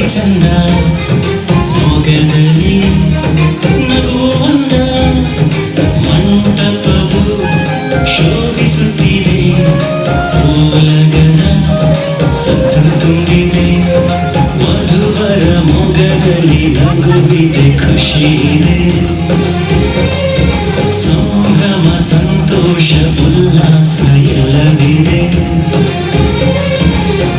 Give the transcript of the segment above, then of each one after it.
ಚಂದ ಮೊಗದಲ್ಲಿ ನಗುವನ್ನ ಮಂಟಪವು ಶೋಭಿಸುತ್ತಿದೆ ಓಲಗದ ಸದ್ದು ತುಂಬಿದೆ ವಧುವರ ಮೊಗದಲ್ಲಿ ನಗುವಿದೆ ಖುಷಿ ಇದೆ ಸಂಭ್ರಮ ಸಂತೋಷ ಉಲ್ಲಾಸ ಎಲ್ಲವಿದೆ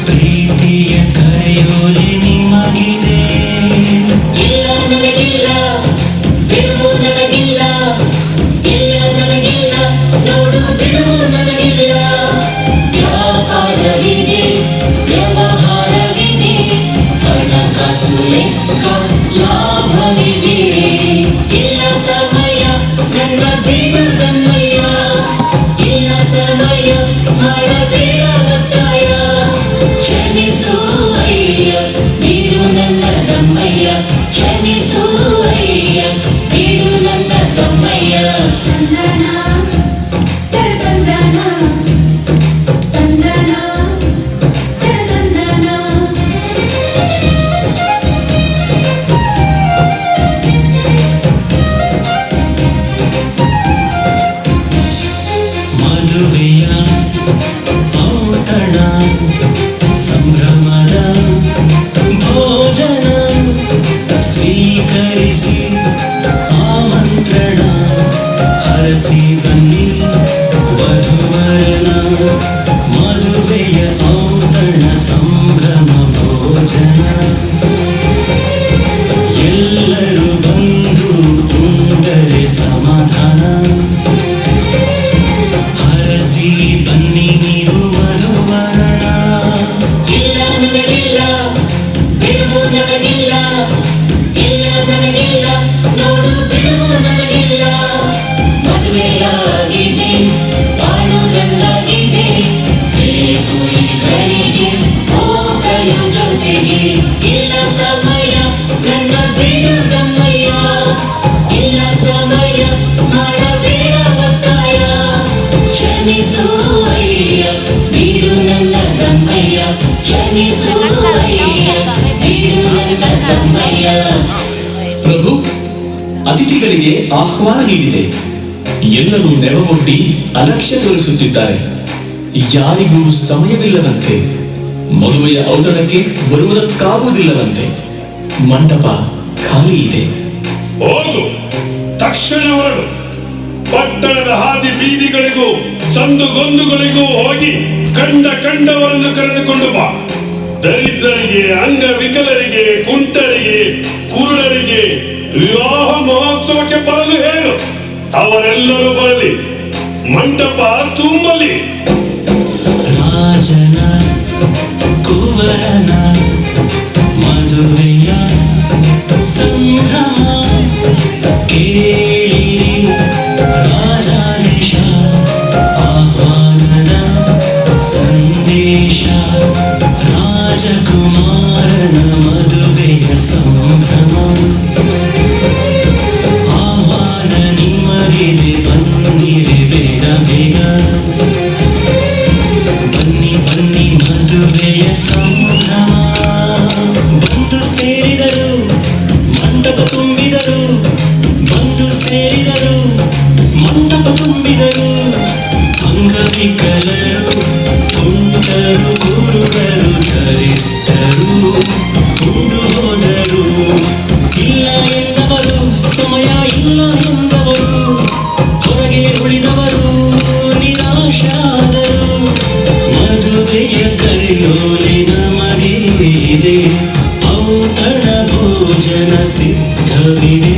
ಪ್ರೀತಿಯ ಕರೆಯೋಲೆ ನಿಮಗಿದೆ ಇಲ್ಲ ನನಗಿಲ್ಲ ಬಿಡುವು ನನಗಿಲ್ಲ ಇಲ್ಲ ನನಗಿಲ್ಲ ನೋಡು ಬಿಡುವು ನನಗಿಲ್ಲ ವ್ಯಾಪಾರವಿದೆ ವ್ಯವಹಾರವಿದೆ ಹಣಕಾಸು ಲೆಕ್ಕ ಲಾಭವಿದೆ ಇಲ್ಲ ಸಮಯ ನನ್ನ ಬಿಡುಗನ್ನಯ್ಯ ಇಲ್ಲ ಸಮಯ ಮಾಡಬೇಡ ಒತ್ತಾಯ ಕ್ಷಮಿಸು ಅಯ್ಯ ಬಿಡು ನನ್ನ ತಮ್ಮಯ್ಯ ಕ್ಷಮಿಸು ಅಯ್ಯ ಬಿಡು ನನ್ನ ತಮ್ಮಯ್ಯ ತಂದನ ತಂದನ ತಂದನ ಮದುವೆಯ ಔತಣ ಸಂಭ್ರಮದ ಭೋಜನ ಸ್ವೀಕರಿಸಿ ಆಮಂತ್ರಣ ಹರಸಿ ಬನ್ನಿ ವಧುವರನ ಮದುವೆಯ ಔತಣ ಸಂಭ್ರಮ ಭೋಜನ ಎಲ್ಲರೂ ಬಂದು ಉಂಡರೆ ಸಮಾಧಾನ ಹರಸಿ ಬನ್ನಿ ನೀವು ವಧುವರನ ಇಲ್ಲ ನನಗಿಲ್ಲ ಬಿಡುವು ನನಗಿಲ್ಲ ಇಲ್ಲ ನನಗಿಲ್ಲ ನೋಡು ಬಿಡುವು ನನಗಿಲ್ಲ ಮದುವೆಯಾಗಿದೆ ಬಾಳು ನಲ್ಲಾಗಿದೆ ಬೇಕು ಈ ಗಳಿಗೆ ಹೋಗಲು ಜೊತೆಗೆ ಇಲ್ಲ ಸಮಯ ನನ್ನ ಬಿಡುಗಮ್ಮಯ್ಯ ಇಲ್ಲ ಸಮಯ ಮಾಡಬೇಡ ಒತ್ತಾಯ ಕ್ಷಮಿಸು ಅಯ್ಯ ಬಿಡು ನನ್ನ ತಮ್ಮಯ್ಯ ಕ್ಷಮಿಸು ಅಯ್ಯ ಬಿಡು ನನ್ನ ತಮ್ಮಯ್ಯ ಪ್ರಭು ಅತಿಥಿಗಳಿಗೆ ಆಹ್ವಾನ ನೀಡಿದೆ ಎಲ್ಲರೂ ನೆವವೊಡ್ಡಿ ಅಲಕ್ಷ್ಯ ತೋರಿಸುತ್ತಿದ್ದಾರೆ ಯಾರಿಗೂ ಸಮಯವಿಲ್ಲದಂತೆ ಮದುವೆಯ ಔತಣಕ್ಕೆ ಬರುವುದಕ್ಕಾಗುವುದಿಲ್ಲವಂತೆ ಮಂಟಪ ಖಾಲಿ ಇದೆ ಹೋಗು ತಕ್ಷಣ ಹೊರಡು ಪಟ್ಟಣದ ಹಾದಿ ಬೀದಿಗಳಿಗೂ ಸಂದುಗೊಂದುಗಳಿಗೂ ಹೋಗಿ ಕಂಡವರನ್ನು ಕರೆದುಕೊಂಡು ಬಾ ದರಿದ್ರರಿಗೆ ಅಂಗವಿಕಲರಿಗೆ ಕುಂಟರಿಗೆ ಕುರುಡರಿಗೆ ವಿವಾಹ ಮಹೋತ್ಸವಕ್ಕೆ ಬರಲು ಹೇಳು ಅವರೆಲ್ಲರೂ ಬರಲಿ ಮಂಟಪ ತುಂಬಲಿ ರಾಜನ ಕುವರನ ಮದುವೆಯ ಸಂಭ್ರಮ ಕೇಳಿರಿ ರಾಜಾದೇಶ ಆಹ್ವಾನದ ಸಂದೇಶ ರಾಜಕುಮಾರನ ಮದುವೆಯ ಸಂಭ್ರಮ ಆಹ್ವಾನ ನಿಮಗಿದೆ ಬನ್ನಿರೆ ಬೇಗ ಬೇಗ ಬನ್ನಿ ಬನ್ನಿ ಮದುವೆಯ ಸಂಭ್ರಮ ಬಂದು ಸೇರಿದರು ಮಂಟಪ ತುಂಬಿದರು ಬಂದು ಸೇರಿದರು ಮಂಟಪ ತುಂಬಿದರು ಅಂಗವಿಕಲರು ಕುಂಟರು ಕುರುಡರು ದರಿದ್ರರು ಉಂಡು ಹೋದರು ಇಲ್ಲ ಎಂದವರು ಸಮಯ ಇಲ್ಲ ಎಂದವರು ಹೊರಗೆ ಉಳಿದವರು ನಿರಾಶಾದರು ಮದುವೆಯ ಕರೆಯೋಲೆ ನಮಗೆ ಇದೆ ಔತಣ ಭೋಜನ ಸಿದ್ಧವಿದೆ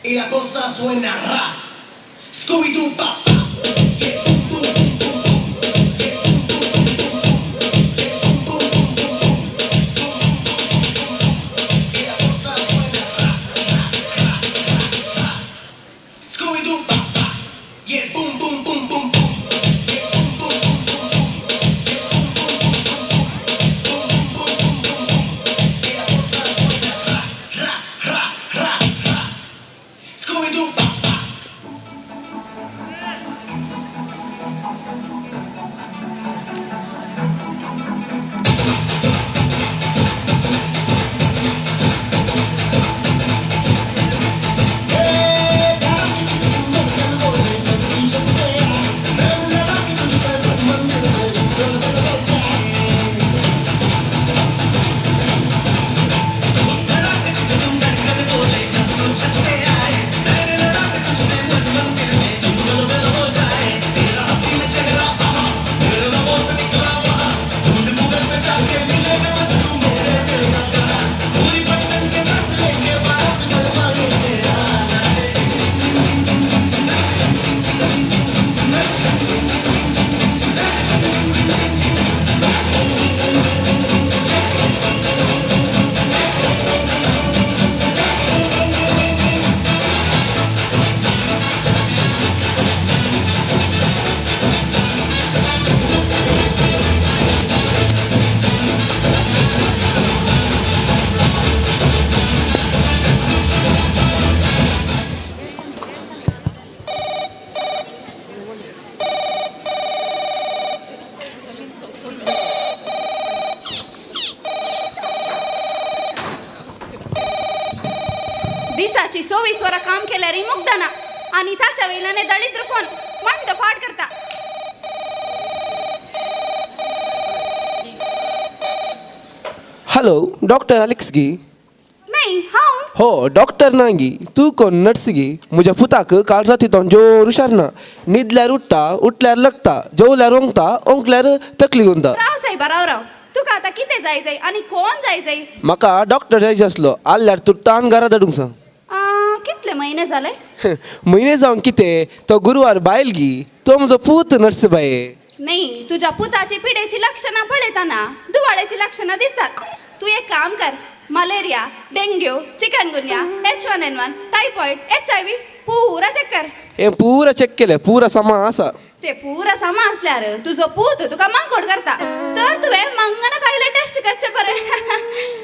Y la cosa suena ra. Scooby-Doo, pa. दिसाची 24 वरा काम केल्यारी मुग्धना आणि ताच्या वेळाने दळिद्र फोन मंड फाड करता. हॅलो डॉक्टर अलेक्स गी. नाही हांव हो डॉक्टर नांगी तू कोण नर्स गी. म्हज्या पुताक काल रातीतून जोर हुशारना. न्हिदल्यार उठता उठल्यार लगता जेवल्यार ओंकता ओंकल्यार तकली गुंता. राव साहेबा राव तुका आता कितें जाय जाय आणि कोण जाय जाय. म्हाका डॉक्टर जायचे आसलो आल्यार तूं ताण घरा धाडूंक सांग. कितले महिने झाले. म्हयने जावन कितें तो गुरुवार बायल गी. तो म्हजो पूत नर्स बाये. नाही तुझ्या पुताची पिढेची लक्षणं पळयताना दुवाळ्याची लक्षणं दिसतात. तू एक काम कर malaria dengue चिकनगुन्या H1N1 typhoid HIV पुरा चेक कर. हे पुरा चेक केलें पुरा समा आसा. ते पुरा समा असल्यार तुझो पूत तुका मांकोड करता तर तुवें मंगना कायले टेस्ट करचे बरे.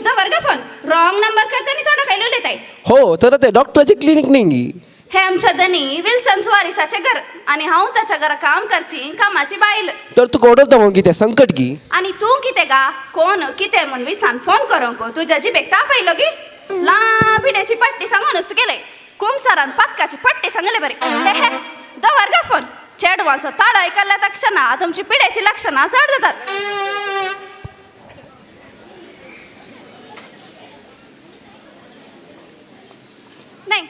दवर गा फोन रॉंग नंबर करता नी थोडा कायलो उलयताय. हो तर ते डॉक्टराचे क्लिनिक न्ही. हे आमच्या धनी विल्सन सुवारिसाचे घर आणि हांव ताच्या घरा काम करची कामाची बायल. तर तुका ओडवता मग कितें संकट गी. आणि तू कितें गा कोण कितें म्हण विसान फोन करूंक तुझ्या जिबेक ताप आयलो गी. पिड्याची पट्टी सांगूनच गेले कुमसारान पातकाची पट्टी सांगले बरे. हे दवर गा फोन चेडवांचो ताळो ऐकल्या तक्षणा तुमची पिड्याची लक्षणं चड जातात. नाही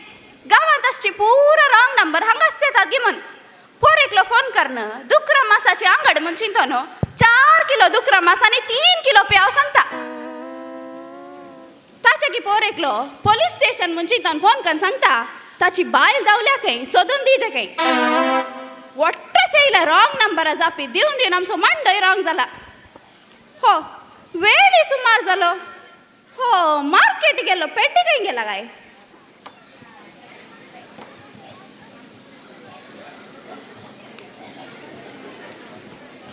गावात असची पुरा रॉंग नंबर हांगाच येतात. सांगतात गे म्हण पोरेकलो फोन करणं दुकरा मासाची अंगड म्हण चिंतो नो 4 किलो दुकरा मास आणि 3 किलो प्याव सांगता ताच्या की पोरेकलो पोलीस स्टेशन म्हण चिंतून फोन करून सांगता ताची बायल दावल्या काही सोदून दिजे काही वट्ट सेयला रॉंग नंबर जापी दिवन दिवन आमचो मांडोय रॉंग जाला हो वेळी सुमार झालो हो मार्केट गेलो पेटी काही गेला काय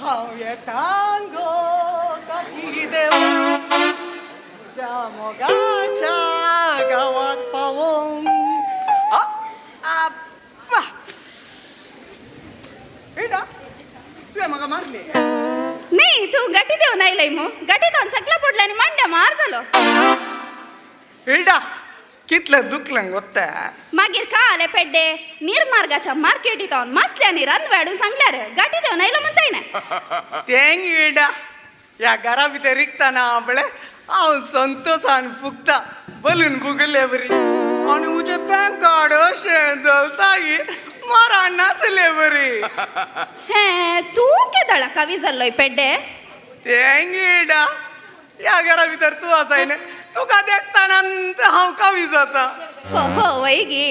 हांव येतांगो काची देव त्या मोगाच्या गावात पावोंक एडा तुवें म्हाका मारली नाही तू गाठी देऊन आयलय मग गाठी देऊन सगळं पडलं आणि मांड्या मार झालो एडा कितलं दुखलं गोत्ता मागीर का आले पेड्डे निर्मार्गाच्या मार्केटीत जाऊन मसल्यानी रंद वाडून सांगल्यार गाठी देऊन आयलो म्हणताय ना तेंग एडा ह्या घरा भितर रिकताना आपले हांव संतोषान फुगता बलून फुगले बरी आनी उजे पॅन कार्ड अशें जळतागी मारा नाचले बरी हे तू केदळा कावी जाल्लोय पेड्डे तेंग एडा ह्या घरा भितर तूं आसाय न्ही तुका देखताना हांव कावी जाता हो हो वय गे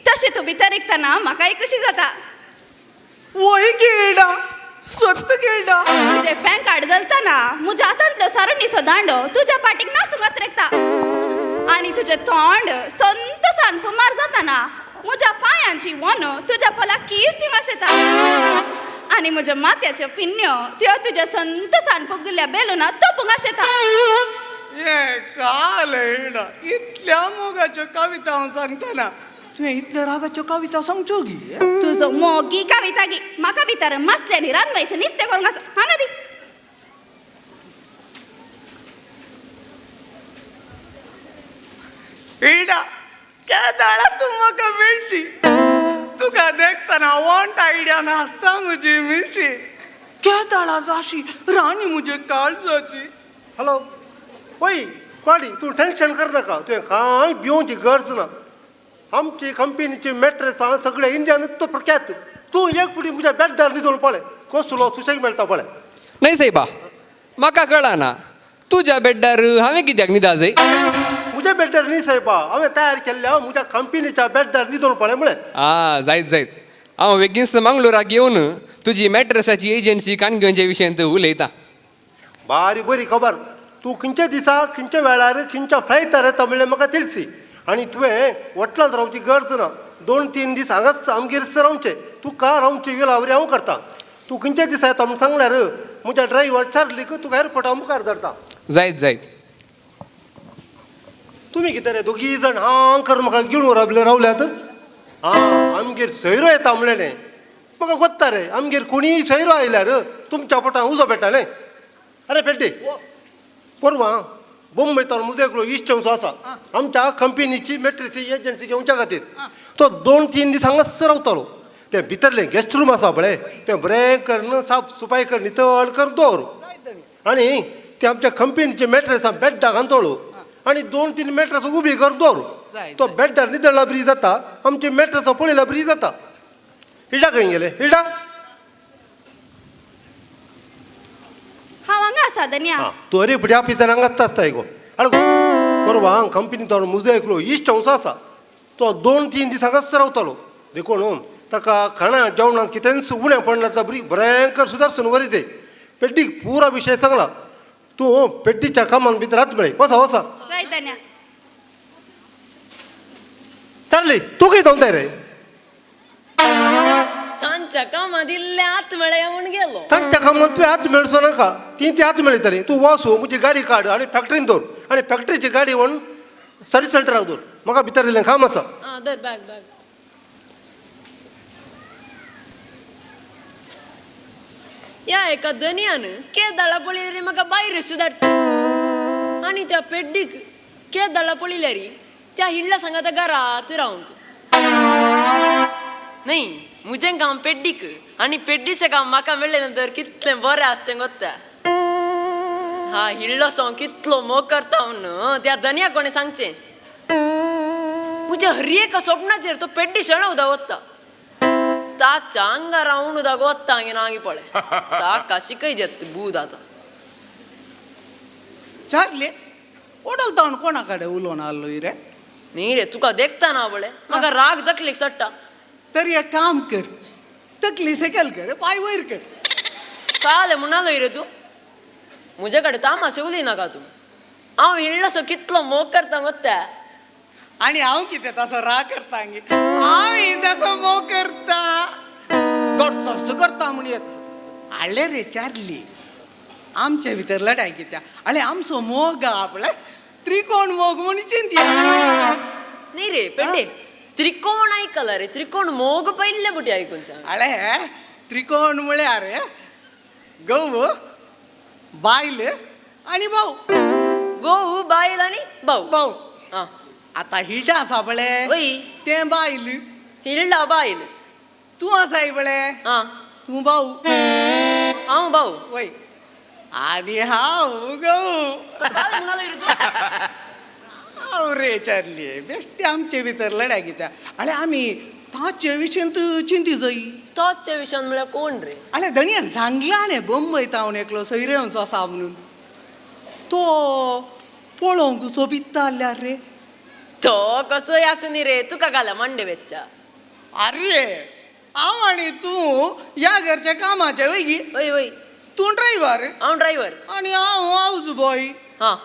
तशें तू भितर ऐकताना म्हाकाय कशी जाता वय गेडा सत्त गेडा तुझे पॅन कार्ड जलताना म्हज्या हातांतलो सारणीचो दांडो तुझ्या पाटीक नासूंक रेखता आणि तुझे तोंड संत सांडपुमार जाताना म्हज्या पायांची वन तुझ्या पोला कीस दिवस येता आणि म्हज्या माथ्याच्यो पिन्न्यो त्यो तुझ्या संत सांडपुगल्या बेलुनात तोपूंक येता हे काल एडा इतल्या मोगाच्यो कविता हांव सांगतना तुवें इतल्या रागाच्यो कविता सांगच्यो गी तुझो मोगी कविता गी म्हाका भितर मसल्यानी रांदवायचें निस्तें करूंक आसा हांगा दी एडा केदाळा तूं म्हाका मेळची तुका देखताना वॉन्ट आयडिया नासता म्हजी मिशी केदाळा जाशी राणी म्हजे काळजाची हॅलो पळय पाडी तूं टेन्शन कर नाका तुवें कांय भिवची गरज ना आमची कंपनीची मॅट्रेसां सगळे इंडियानूच तो प्रख्यात तूं एक फुटी म्हज्या बॅटार न्हिदून पळय कसलो सुशेग मेळटा पळय नाही सायबा म्हाका कळना तुज्या बेड्डार हांवें कित्याक न्हिदा जाय म्हज्या बॅटार न्ही सायबा हांवें तयार केल्ल्या म्हज्या कंपनीच्या बॅटार न्हिदून पळय म्हळें जायत हांव बेगीनच मंगळुराक येवन तुजी मॅट्रेसाची एजन्सी काणग्योच्या विशयांत उलयतां बारी बरी खबर तूं खंयच्या दिसा खंयच्या वेळार खंयच्या फ्लायटार येता म्हणलें म्हाका ತಿಳಿಸಿ आनी तुवें होटलांत रावची गरज ना 2-3 दीस हांगाच आमगेर रावचें तुका रावची विलावरी हांव करता तूं खंयच्या दिसा येता म्हूण सांगल्यार म्हज्या ड्रायव्हर चार्लीक तुका एअरपोर्टा मुखार धरता जायत तुमी कितें रे दोगी जाण हांग करून म्हाका घेवन रावल्यात आमगेर सयरो येता म्हणलें म्हाका कोत्ता रे आमगेर कोणीय सयरो आयल्यार तुमच्या पोटांत उजो पेट्टालें अरे पेड्डे परवां बोंबयतान म्हजो एकलो इश्ट आसा आमच्या कंपनीची मॅट्रेसी एजन्सी घेवच्या खातीर तो 2-3 दीस हांगाच रावतालो ते भितरलें गेस्ट रूम आसा पळय तें बरें करून साफ सुपाय कर नितळ कर दवर आनी ते आमच्या कंपनीचे मॅट्रेसां बॅड्डा घालतलो आनी 2-3 मॅट्रेसां उबी कर दवर तो बॅड्डार न्हिदळ्ळा बरी जाता आमची मॅट्रेसां पळयल्यार बरी जाता हिडा खंय गेले हिडा हांव हांगा आसा धन्या तूं अरे फुडें आपयतना हांगाच आसता गो आडगो परवां कंपनींत म्हजो एकलो इश्ट आसा तो 2-3 दीस हांगाच रावतालो देखून ताका खाणा जेवणांत कितेंच उणें पडना जाल्यार बरी भयंकर सुदारसून वरी जाय पेड्डीक पुरा विशय सांगला तूं पेड्डीच्या कामान भितर रात मेळय वसा जाय धन्या चार्ली तूं खंय धांवताय रे तांच्या कामां दिल्ले आत्मळे येऊन गेलो तांच्या कामांत तुवें हात मेळचो नाका ती हात मेळयतली तूं वचू म्हजी गाडी काड आनी फॅक्टरीन दवर आनी फॅक्टरीची गाडी व्हरून सर्वीस सेंटराक दवर म्हाका भितर इल्लें काम आसा दर बॅग बॅग या एका धन्यान केदाळा पळयल्यार म्हाका भायर सुदारता आनी त्या पेड्डीक केदाळा पळयल्यार त्या हिल्ला सांगाता घरात रावंक नाही म्हजें काम पेड्डीक आनी पेड्डीचें काम म्हाका मेळ्ळे नंतर कितलें बरें आसतें गोत्ता हा हिल्लो सो कितलो मोग करता म्हणून त्या धन्या कोणें सांगचें म्हज्या हर एका स्वप्नाचेर तो पेड्डी शेणवता वता ताच्या अंगार उणुदा गोत्तांगे नांगी पळे ताका शिकय जेत बूद आता चार्ली ओडलता कोणाकडे उलोवन आलो रे नी रे तुका देखता ना बळे म्हाका राग दकलीक सट्टा तर एक काम कर तकली सेकल कर पाय वयर कर काले म्हणालोय रे तू मुझ्याकडे तामाशे उली नाका तू हांव इल्लोसो कितलो मोग करता गोत्ता आणि हांव कितें तसो राग करता हांव तसो मोग करता करता करता म्हण येता आले रे चार्ली आमच्या भितर लढाई कित्या आले आमचो मोग आपले त्रिकोण मोग म्हण चिंती नी रे पेड्डे त्रिकोण ऐकला रे त्रिकोण मोग पहिले बुटी ऐकून सांग आले त्रिकोण म्हळ्यार गव बायल आणि भाऊ गोऊ बायल आणि भाऊ भाऊ हा आता हिल्डा आसा बळे वय ते बायल हिरडा बायल तू आसाय बळे हा तू भाऊ हांव भाऊ वय आणि हांव गऊ काले म्हणालोय रे तू हांव रे चार्ली बेश्टे आमचे भितर लढाई कित्या आले आमी ताचे विशयंत चिंती जाई तोच्या विशयान म्हळ्यार कोण रे आले धनियान सांगला न्ही बंबयत हांव एकलो सैरेवचो आसा म्हणून तो पळोवंक सोबिता आल्यार रे तो कसोय आसूं नी रे तुका घाला मांडे वेच्चा अरे हांव आणि तू या घरच्या कामाचे वय वय वय तू ड्रायव्हर हांव ड्रायव्हर आणि हांव हाऊस बॉय हा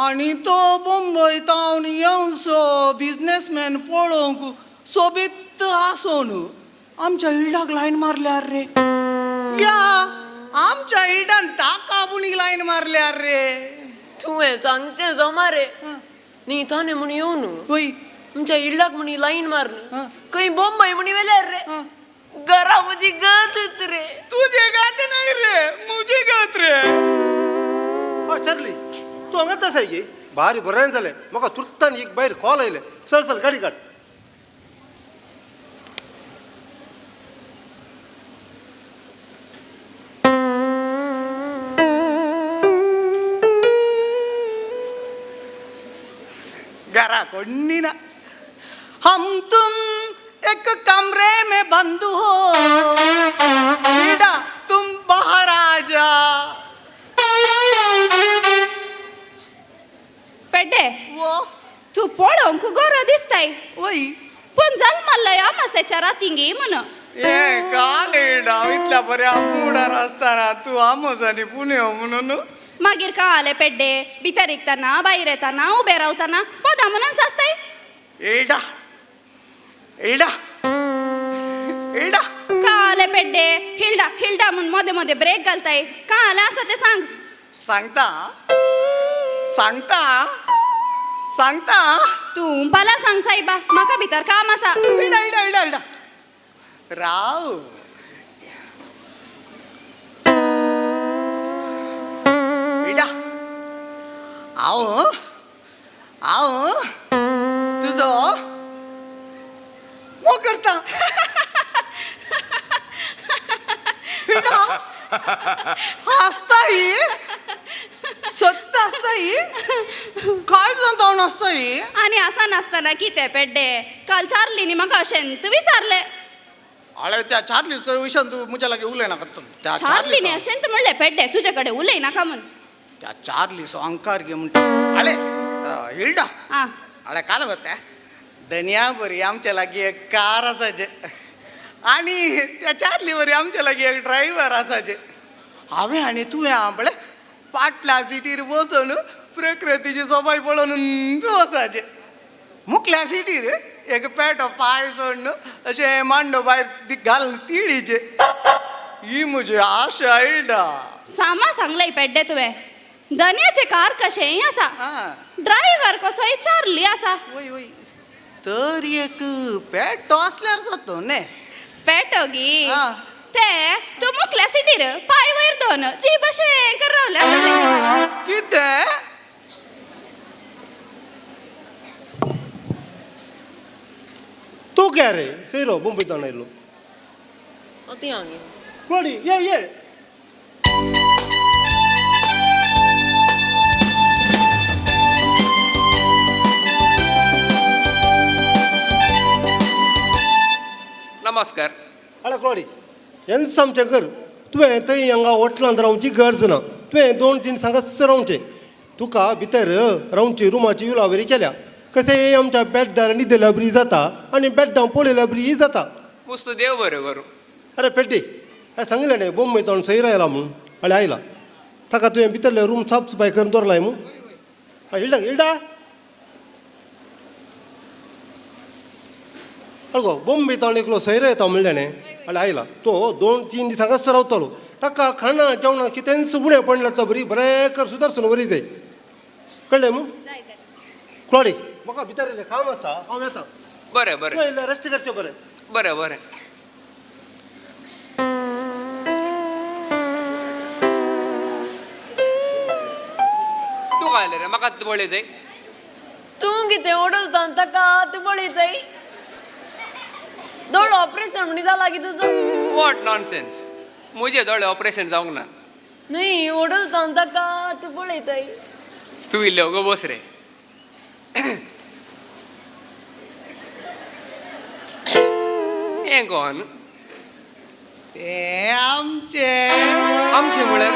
आणि तो बंबयत हांव येवसो बिझनेसमॅन पळोवंक सोबीत आसोन आमच्या हिल्डाक लायन मारल्यार रे या आमच्या हिल्डान ताका बुणी लायन मारल्यार रे तुवें सांगचें जमा रे नी ताणे म्हण येवन वय तुमच्या इल्लाक म्हणी लाईन मारली हा. खंय बॉम्बय म्हणी वेल्यार रे घरा म्हजी गत रे तुझे गात नाही रे मुझे गात रे चार्ली तू हांगा तसाय गे भारी बरें जालें म्हाका तुर्तान एक भायर कॉल आयले चल चल गाडी काड घरा कोणी ना हम तुम एक कमरे में बंद हो बेटा तुम बाहर आ जा पेड्डे वो तू पळोवंक गोरो दिसताय वय पण जल्मल्लय अमासेच्या रातिंगी म्हण ए काले डाव इतल्या बऱ्या मुडार असताना तू आमोसानी पुणे हो म्हणून मागीर कळाले पेड्डे भितर एकताना भायर येताना उबे रावताना पदा म्हणून सासताय एडा एडा एडा कळाले पेड्डे हिल्डा हिल्डा म्हणून मध्ये मध्ये ब्रेक घालताय कळाले असं ते सांग सांगता सांगता सांगता तू मला सांग साईबा म्हाका भितर काम आसा एडा एडा एडा एडा राव एडा आओ आओ तुझो मो करता एडा हसताय सत्य असताय काय जाता नसताय आणि असा नसताना कितें पेड्डे काल चार्लीनी म्हाका अशेंत विचारले अरे त्या चार्ली विषय तू मुझ्या लागे उलय ना त्या चार्लीने अशेंत म्हणले पेड्डे तुझ्याकडे उलय नाका म्हण त्या चार्ली अंकार घे म्हणटा अरे हिल्डा हा अरे काल होत्या धनिया बरी आमच्या लागी एक कार असायचे आणि त्या चार्ली बरी आमच्या लागी एक ड्रायव्हर असायचे हांवें आनी तुवें आपले फाटल्या सिटीर बसून प्रकृतीची सोबाय पळोवन बसायचे मुखल्या सिटीर एक पेटो पाय सोडून अशें मांडो भायर घालून तिळीचे ही म्हजी आशा हिल्डा सामा सांगलंय पेड्डे तुवें धन्याचे कार कशेंय आसा ड्रायव्हर कसोय चार्ली आसा वय वय तर एक पेटो असल्यार जातो ने पेटो गी हा. ते तू मुखल्या सिटीर पाय वयर दोन जी बशें कर रावल्या कितें तू क्या रे सैरो बंबईतल्यान आयलो ती हांगी कोणी ये नमस्कार आला क्लॉडी हेंच आमचें घर तुवें थंय हांगा हॉटेलांत रावची गरज ना तुवें 2-3 सांगात रावचें तुका भितर रावची रुमाची उलावरी केल्या कशें आमच्या बेड्डार न्हिदल्या बरी जाता आनी बेड्डां पळयल्या बरी जाता मस्त देव बरें करूं अरे पेड्डी हांवें सांगलें न्ही बोंबय तोंड सैर आयला म्हूण आनी आयला ताका तुवें भितरले रूम साफ सफाई करून दवरलाय म्हूण हिल्डा हिल्डा गो बोंबय तोंड एकलो सैर येता म्हणलें न्ही आनी आयला तो 2-3 दिसांक रावतलो ताका खाणा जेवणा कितें सुबणें पडलें तो बरी बरें सुदर्शन बरी जाय कळ्ळें मू क्लॉडी म्हाका भितर इल्लें काम आसा हांव येता बरें बरें तुवें इल्लें रेस्ट करचें बरें बरें बरें तूं काय रे म्हाका पळयतय तूं कितें ओडलता ताका आत पळयतय दोळ ऑपरेशन म्हणी जाला की तुजो वॉट नॉनसेन्स म्हजें दोळे ऑपरेशन जावंक ना न्ही ओडलता ताका आत पळयतय तूं इल्लो गो बस रे हें कोण ते आमचे आमचें म्हळ्यार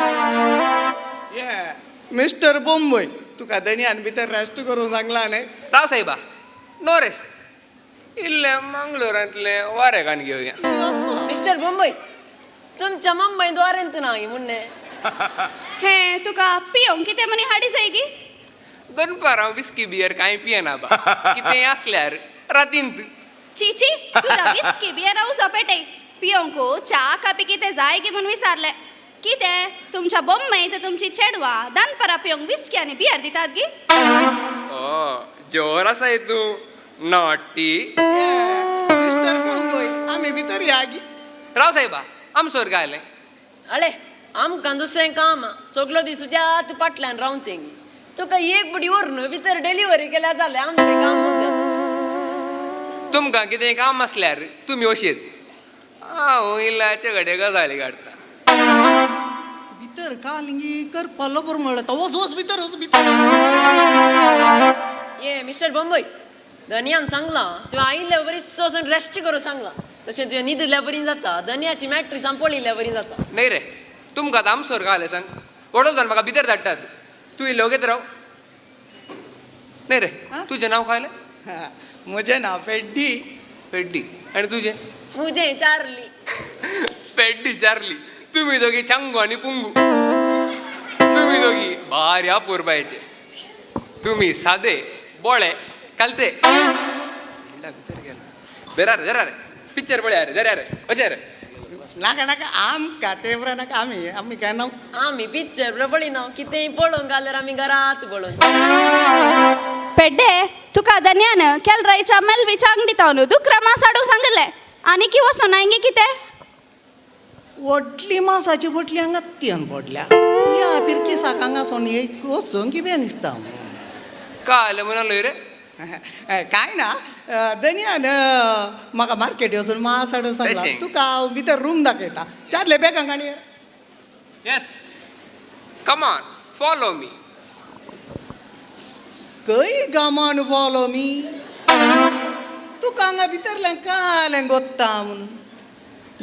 मिस्टर बोंबय तुका दनयान भितर रेस्ट करून सांगला न्ही राव साहेबा नो रेस्ट इल्लें मंगळुरांतले वारें कान घेवया मिस्टर मुंबई तुमच्या मुंबईत वारेंत नाही म्हणणे हे तुका पियोंक कितें म्हणी हाडी जाय गी दनपार हांव विस्की बियर कांय पियेना बा कितें आसल्यार रातींत चीची तुला विस्की बियर उजो पेटय पियोंकू च्या कापी कितें जाय गी म्हूण विचारलें कितें तुमच्या बोंबईत तुमची चेडवा दनपारा पियोंक विस्की आनी बियर दितात गी ओ जोर आसा तूं नॉटी मिस्टर बोंबय आमी भितर या गी राव साहेबा आमचोर गायलें अळे आमकां दुसरें काम सगलो दीस तुज्यात पाटल्यान रावचें गी तुका एक बुडी व्हरून भितर डिलिव्हरी केल्या जाल्यार आमचें काम मुद्दत तुमकां कितें काम आसल्यार तुमी अशेंच हांव इल्ल्याचे घडये गजाली काडटा भितर कालंगी करपालो बरो म्हणटा वच वच भितर वच भितर ये मिस्टर बंबई धनियान सांगला तुवें आयिल्ल्या बरी वचून रेस्ट करूं सांगला तशें तुवें न्हिदल्या बरी जाता धनियाची मॅट्रिसां पळयल्या बरी जाता न्ही रे तुमकां आतां आमचोर घालें सांग वडोल जावन म्हाका भितर धाडटात तूं इल्लो घेत राव न्ही रे तुजें नांव काय म्हजें नांव पेड्डी पेड्डी आनी तुजें मुजें चार्ली पेड्डी चार्ली तुमी दोगी चांगू आनी पुंगू तुमी दोगी भारी अपुरबायचे तुमी सादे बोळे कालते भितर गेला बेरा रे जरा रे पिक्चर पळया रे जरा रे अशें रे नाका नाका आमकां ते बरें नाका आमी काय नांव आमी पिक्चर बरें पळयना कितेंय पळोवंक घाल्यार आमी घरात पळोवन पेड्डे तुका धन्यान केलराईच्या मेलवीच्या अंगडीत न्हू दुकरा मासाडू सांगले आनी की वचून नायंगी कितें व्हडली मासाची बोटली हांगा तियन पडल्या या पिरकी साकांगा सोन एक वचूंक कितें दिसता काल म्हणलोय रे काय ना दनयान म्हाका मार्केट वचून मास हाडून सांगला तशें? तुका हांव भितर रूम दाखयता चारले बॅगांक आनी yes come on follow me खंय गामान फॉलो मी तुका हांगा भितरल्यान कालें गोत्ता म्हणून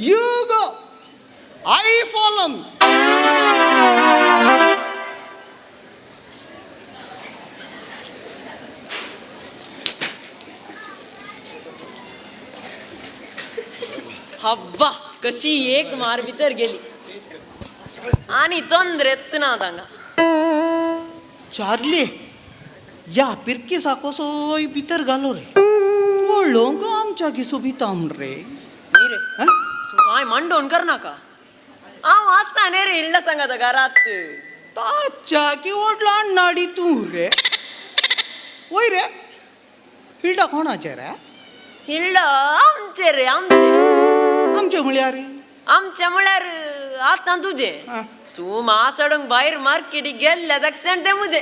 you go I follow me हब्बा कशी एक मार भितर गेली आणि तोंदरेत ना तांगा चार्ली या पिरकी साकोसोय भितर घालो रे पळोवंक आमच्या किसो भिताम रे नी रे तू काय मांडोन कर नाका हांव आसता न्ही रे इल्ला सांगात घरात ताच्या की ओडला नाडी तूं रे वय रे हिल्डा कोणाचे रे हिल्ल आमचे रे आमचे म्हळ्यार आमचे म्हळ्यार आतां तुझे तू मासडूंक भायर मार्केटीक गेल्ल्या दक्षण ते मुजे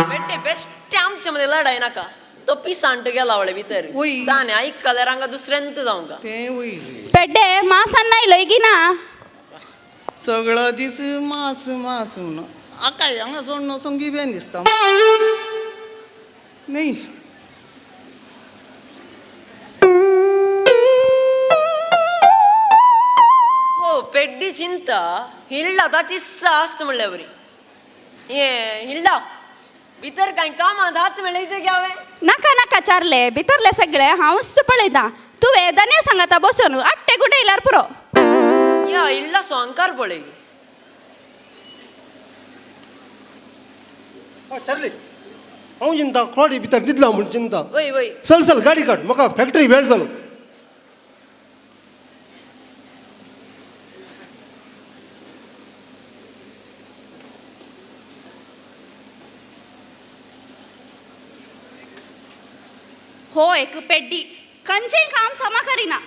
बेटे बेश्टे आमचे मध्ये लढाय नाका तो पिसांट गेला वळे भितर ताणे आयकल्यार हांगा दुसऱ्यांत जावंका ते वय रे पेड्डे मासान नायलोय गी ना सगळो दीस मास मास म्हणून आकाय हांगा सोडून सोंगी बेन दिसता चिंता हिल्डा ताची सास्त म्हणल्या बरी ये हिल्डा भितर कांय कामात हात मेळायचे घ्यावे नाका नाका चारले भितरले सगळे हांवच पळयता तुवें दन्या सांगाता बसून आट्टे गुडे येयल्यार पुरो या हिल्डा सोंकार पळय चार्ली हांव चिंता क्लॉडी भितर न्हिदला म्हूण चिंता वय वय चल चल गाडी काड म्हाका फॅक्टरी वेळ जालो हो एक पेड्डी खंयचेय काम समा करिना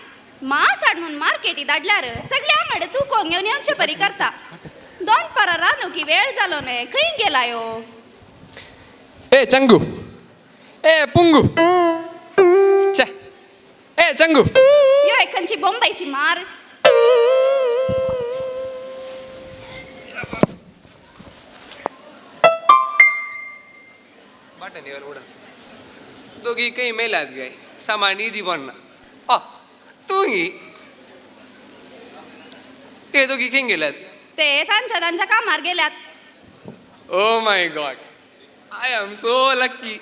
मास हाडून मार्केटी धाडल्यार सगळे आंगड तू कोण घेवन येवचे परी करता दोनपरां रांदू की वेळ जालो न्हय खंय गेलायो ए चंगू ए पुंगू चे ए चंगू यो एक खंयची बॉम्बायची मार बाटणीवर उडा दोघी काही मेल्यात गाय सामानी दिवण आ तू हे दोघी खंय गेल्यात ते तांच्या कामार गेल्यात oh my God I am so lucky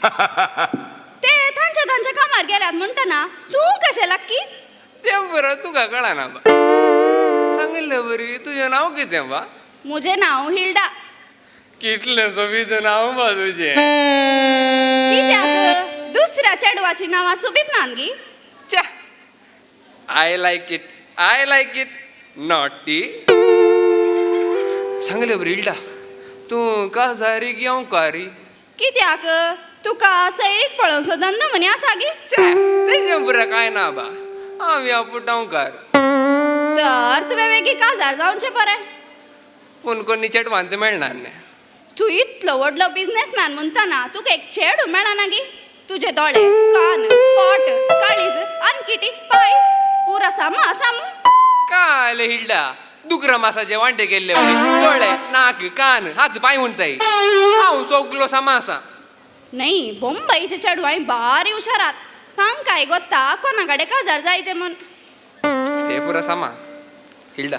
ते तांच्या कामार गेल्यात म्हणटना तू कशे लक्की ते बरं तुका कळना बा सांगितलं बरी तुझं नाव कितें बा मुझे नाव हिल्डा कितलें सोबीत नाव बा तुझें कित्याक दुसऱ्या चेडवाची नांवां सोबीत नानगी च्या आय लाईक इट नॉटी सांगले बरी हिल्डा तू का जारी घेऊ कारी कित्याक तुका सैरीक पळोवन सो धंदो म्हणी आसा गी तेजें बरं काय ना बा आमी आपुटावकार तर तुवें वेगी काजार जावचें बरें पूण कोणी चेडवांत मेळणार नाही तू इतलो व्हडलो बिझनेसमॅन म्हणटना तुका एक चेडू मेळना गी तुझे दोळे कान पोट काळीज आनकिटी पाय पुरा सामा सामू काय हिल्डा दुकरा मासाचे वांटे केल्ले डोळे नाक कान हात पाय म्हणताय हांव सगलो सामासा नाही बॉम्बाईचे चेडू हांवें बारी हुशारात तांकांय गोत्ता कोणा कडेन काजार जायचे म्हूण ते पुरा सामा हिल्डा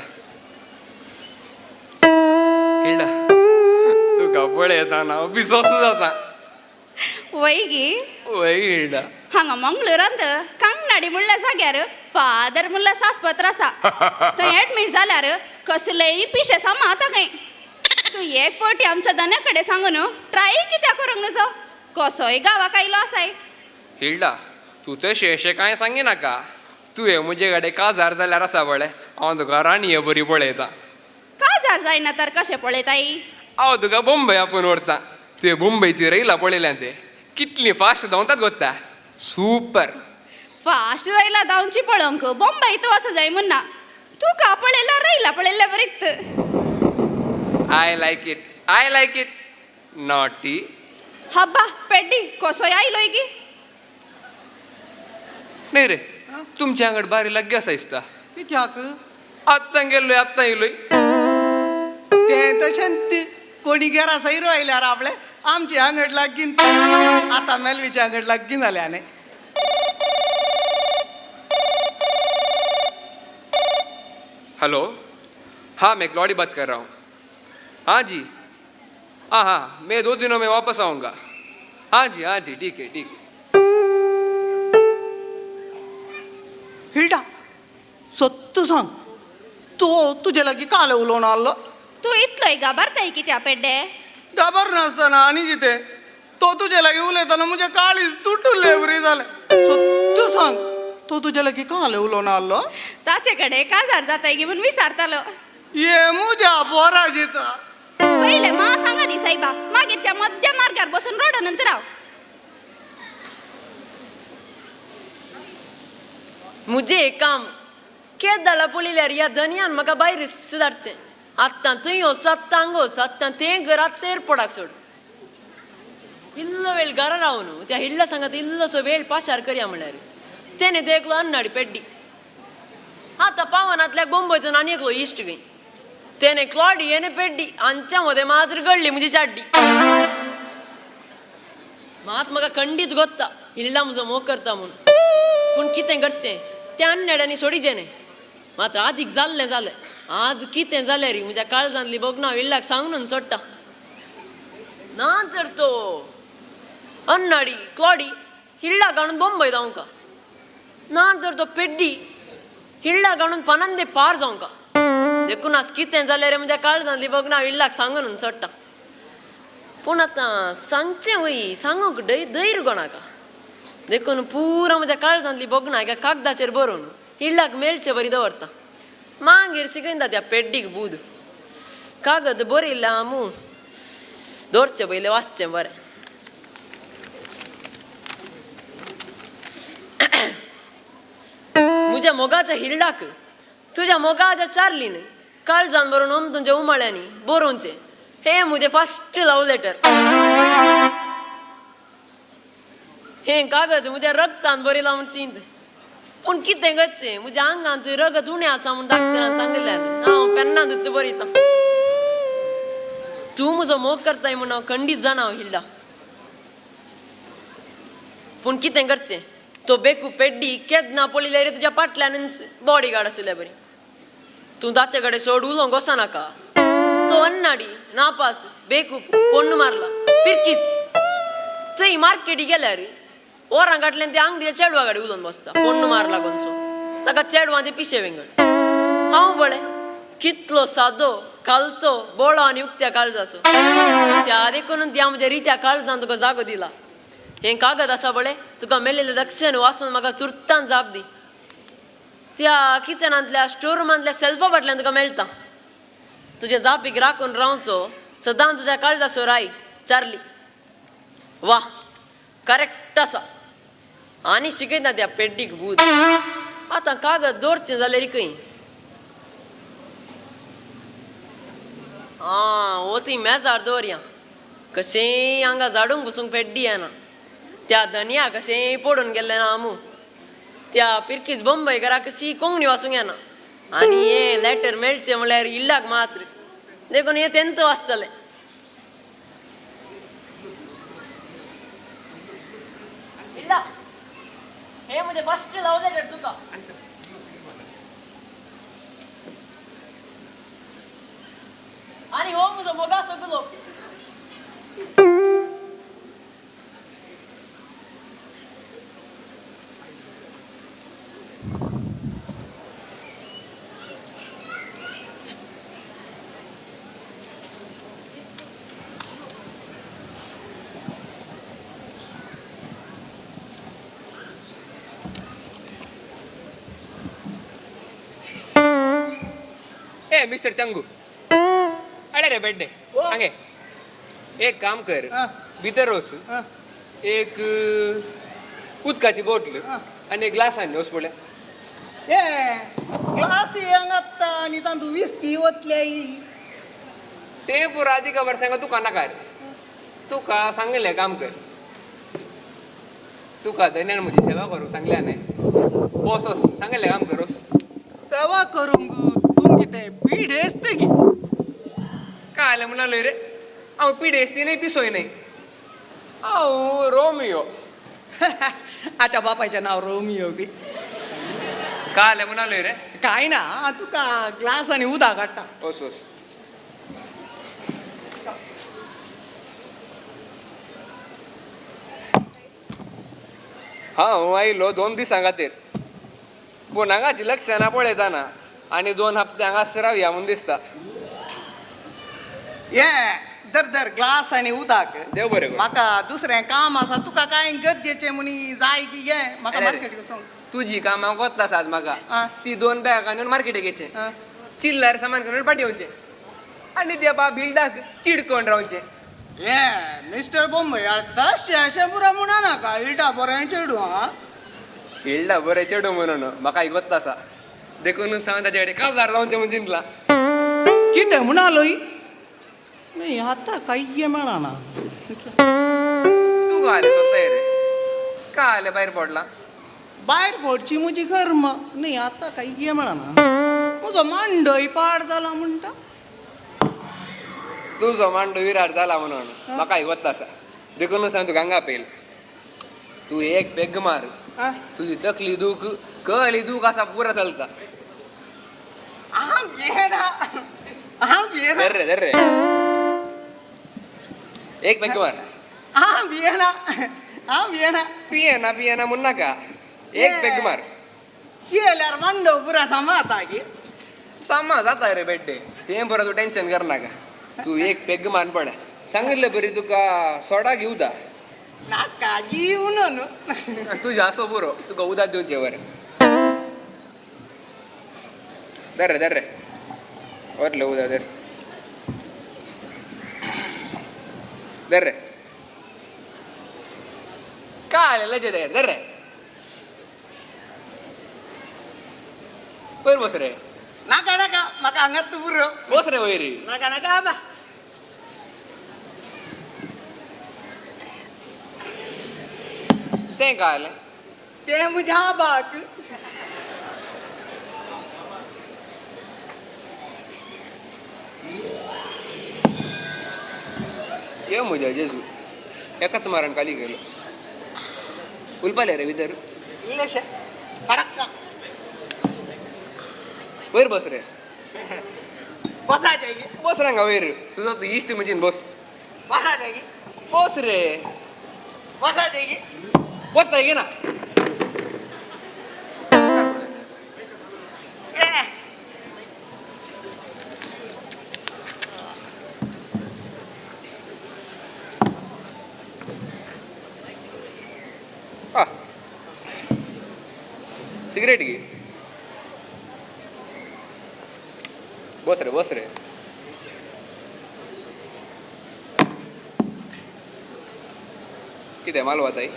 तुका पळयतना विसोस जाता वय गी वय हिल्डा हांगा मंगळुरांत कांगनाडी म्हणल्या जाग्यार फादर म्हणल्या सासपत्र आसा थंय एडमीट जाल्यार कसलेय पिशे सामा आतां खंय तूं एक फावटी आमच्या दन्या कडेन सांगून ट्राय कित्याक करूंक नजो कसोय गांवाक आयलो आसाय हिल्डा तू तशें अशें कांय सांगी नाका तुवें म्हजे कडेन काजार जाल्यार आसा बळे हांव तुका राणये बरी पळयता काजार जायना तर कशें पळयताय हांव तुका मुंबय आपूण व्हरता तुवें मुंबयची रैलां पळयल्यां ते कितली फास्ट धांवतात गोत्ता सुपर फास्ट रैला धांवची पळोवंक बॉम्बाय तूं वचो जाय म्हणना तुका पळयल्यार रैला पळयल्या बरीत आय लायक इट नॉटी हब्बा पेड्डी कसोय आयलोय गी नाही रे तुमच्या आंगड बारी लागे आसा दिसता कित्याक आत्तां गेल्लोय आत्तां येयलोय ते तशें कोणी गेरा सैरो आयल्यार आपले आमची आंगड लागीन आता मेलवीची आंगड लागीन जाल्या न्ही हेलो हाँ मैं क्लॉडी बात कर रहा हूँ हाँ जी हाँ मैं 2 दिनों में वापस आऊँगा हाँ जी ठीक है हिल्डा सत्य सांग तो तुजे लागीं काल उलोवन आल्लो तूं इतलोय गाबारताय कित्या पेड्डे खबर नासतना आनी कितें तो तुजे लागीं उलयतना म्हजें काळीज तुटुल्लें बरी जालें सत्य सांग तो तुजे लागीं काल उलोवन आल्लो ताचे कडेन काजार जाताय गी म्हूण विचारतालो ये म्हज्या पोराजिता पहिले मा सांगा दी सायबा मागीर त्या मध्य मार्गार बसून रोडानंत राव मुझे काम केद दाळा पळयल्यार ह्या धनयान म्हाका भायर सुदारचें आत्तां थंय वचत तांग वचत तें घरात एअरपोर्टाक सोड इल्लो वेळ घरा रावन त्या हिल्ला सांगात इल्लोसो वेळ पाशार करया म्हळ्यार तेणे ते एकलो अन्नाडी पेड्डी आतां पावनांतल्याक बॉम्बयचो आनी एकलो इश्ट गई तेणे क्लॉडी येणे पेड्डी हांच्या मध्ये मात्र गळ्ळी म्हजी चाड्डी मात म्हाका खंडीत गोत्ता हिल्ला म्हजो मोग करता म्हणून पूण कितें करचें त्या अन्नाड्यांनी सोडिचें न्ही मात्र आजीक जाल्लें आज कितें जालें रे म्हज्या काळजांतली बोगना विल्लाक सांगून सोडटा ना तर तो अन्नाडी क्लॉडी हिल्ला काढून बॉम्बे जाऊं का ना तर तो पेड्डी हिल्ला काढून पनांदे पार जाऊं का देखून आज कितें जालें रे म्हज्या काळजांतली बोगना विल्लाक सांगून सोडटा पूण आतां सांगचें वय सांगूंक धैर्य कोणाका देखून पुरा म्हज्या काळजांतली बोगना एका कागदाचेर बरोवन हिल्लाक मेलचे बरी दवरता मागीर शिकयता त्या पेड्डीक बूद कागद बरयल्लें आमू दवरचें पयलें वाचचें बरें म्हज्या मोगाच्या हिल्डाक तुज्या मोगाच्या चार्लीन काळजान बरोवन तुमच्या उमाळ्यांनी बरोवचें हे म्हजें फस्ट लव लेटर हे कागद म्हज्या रगतान बरयलां म्हूण चिंत पूण कितें करचें म्हज्या आंगांत रगत उणें आसा म्हूण डाक्टरान सांगल्यार हांव पेन्नान धुत्त बरयतां तूं म्हजो मोग करताय म्हूण हांव खंडीत जाणा हिल्डा पूण कितें करचें तो बेकू पेड्डी केन्ना पळयल्यार तुज्या फाटल्यानच बॉडीगार्ड आसले बरी तूं ताचे कडेन चड उलोवंक वचनाका तो अन्नाडी नापास बेकूप पोण्ण मारला पिरकीस थंय मार्केटी गेल्यार वरां गाटल्यान त्या अंगडीच्या चेडवा कडेन उलोवन बसता पोण्ण मारला गोंचो ताका चेडवांचे पिशे वेंगड हांव बळें कितलो सादो कालतो बोळो आनी उक्त्या काळजाचो त्या देखून त्या म्हज्या रित्या काळजान तुका जागो दिला हें कागद आसा बळें तुका मेल्लेलें लक्षण वाचून म्हाका तुर्तान जाप दी त्या किचनांतल्या स्टोर रुमांतल्या सेल्फा फाटल्यान तुका मेळटा तुज्या जापीक राखून रावचो सदां तुज्या काळजाचो राय चार्ली वा करेक्ट आसा आनी शिकयता त्या पेड्डीक बूद आतां कागद दवरचें जाल्यार खंय हो ती मेजार दवरया कशेंय हांगा झाडूंक बसूंक पेड्डी येना त्या धनिया कशेंय पडून गेल्लें ना आमू त्या पिरकीच बॉम्बेकाराक कशी कोंकणी वाचूंक येना आनी हें लेटर मेळचें म्हळ्यार इल्लाक मात्र देखून हें तेंत वाचतलें इल्ला हे म्हजें फस्ट लव लेटर तुका आनी हो म्हजो मोगा सगलो ए मिस्टर चंगू अरे रे बेड्डे सांगे एक काम कर भितर वच एक उदकाची बोटल आनी एक ग्लासान वच पळय ग्लास हांगात्ता आनी तांतू विस्की वतले ते पुरो आदी खबर सांगा तुका नाका रे तुका सांगलें काम कर तुका धन्यान म्हजी सेवा करूंक सांगल्या न्हय बस वस सांगलें काम कर वस सेवा करूंक तूं कितें पीड हेस्त गी काय जालें म्हणालोय रे हांव पिडेस्ती न्हय पिसोय न्हय हांव रोमियो आच्या बापायचें नांव रोमियो बी काय जालें म्हणालोय रे कांय ना तुका ग्लास आनी उदक हाडटा वस वस हांव आयलो 2 दिसां खातीर पूण हांगाची लक्षणां पळयतना आनी 2 हप्ते हांगाच रावया म्हूण दिसता ये दर दर ग्लास आनी उदक देव बरें करूं. म्हाका दुसरें काम आसा तुका कांय गरजेचें म्हणी जाय की ये म्हाका अरे, मार्केट वचूंक तुजी कामां कोत्ता आसात म्हाका ती 2 बॅगां घेवन मार्केटाक येचें चिल्लर सामान घेवन पाठवचें आनी त्या बा बिल्डाक चिडकोन रावचें ये मिस्टर बोंबय तशें अशें पुरो म्हणा नाका इल्टा बरें चेडू हा हिल्डा बरें चेडू म्हणून म्हाका कोत्ता आसा देखून हांव ताचे कडेन काजार जावचें म्हूण चिंतलां कितें म्हणालोय नाही आतां कांय मेळना तूं घाले स्वता रे काय जालें भायर पडलां भायर पडची म्हजी कर्म न्ही आतां कांय मेळना म्हजो मांडय पाड जाला म्हणटा तुजो मांडो विराट जाला म्हणून म्हाका कोत्ता आसा देखून सांग तुका हांगा पयल तूं एक पेग मार तुजी तकली दूख कली दूख आसा पुरो चलता ये ना ये ना दर्रे एक पैक मार ये ना पिये ना मुन्ना का एक पैक मार केल्यार मंडो पुरा समातागी सामा जाता रे बेड्डे ते बरं तू टेन्शन कर नाका तू एक पेग मान पड सांगितलं बरी तुका सोडा घेऊ दा नाका घेऊन तुझ्या असो पुरो तुका उदा देऊचे वर दर्रे वरलं उदा दर्रे काय आलं लजे दर्रे वर बस रे नाका मका अंगात तू पुरो बस रे वैरी नाका बा ते काय आलं ते मुझा बाक ये मुझा जेजू एकाच मारण खाली गेलो उलपाले रे विदर इलेशे फडक्का वैर बस रे बसा जाएगी बस रंगा वैर तुझा तू ईस्ट म्हणजे बस बसा जाएगी बस रे बसा जाएगी बस आहे ना सिगरेट घे बस रे किती मालवा ताई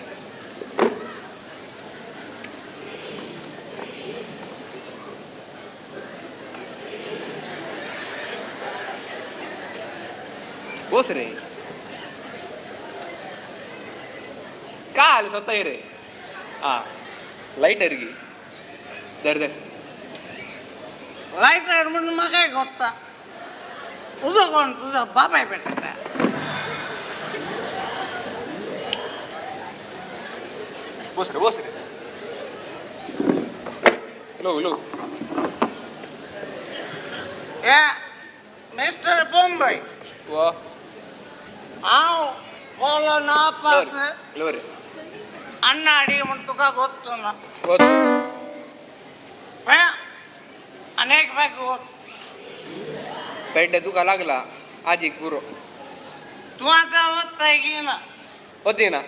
बस रे काय आलं स्वतः रे लाईटर घे दर लाईटर म्हणून मग काय करता तुझं कोण तुझा बाप आहे बेटा बस रे लो या मिस्टर बॉम्बे वा हांव बोलो नापास लो रे अण्णा अडी म्हणून तुका गोत्तो ना अनेक बॅग गोत पेड्डे तुका लागला आजीक पुरो तू आता होताय की ना होती ना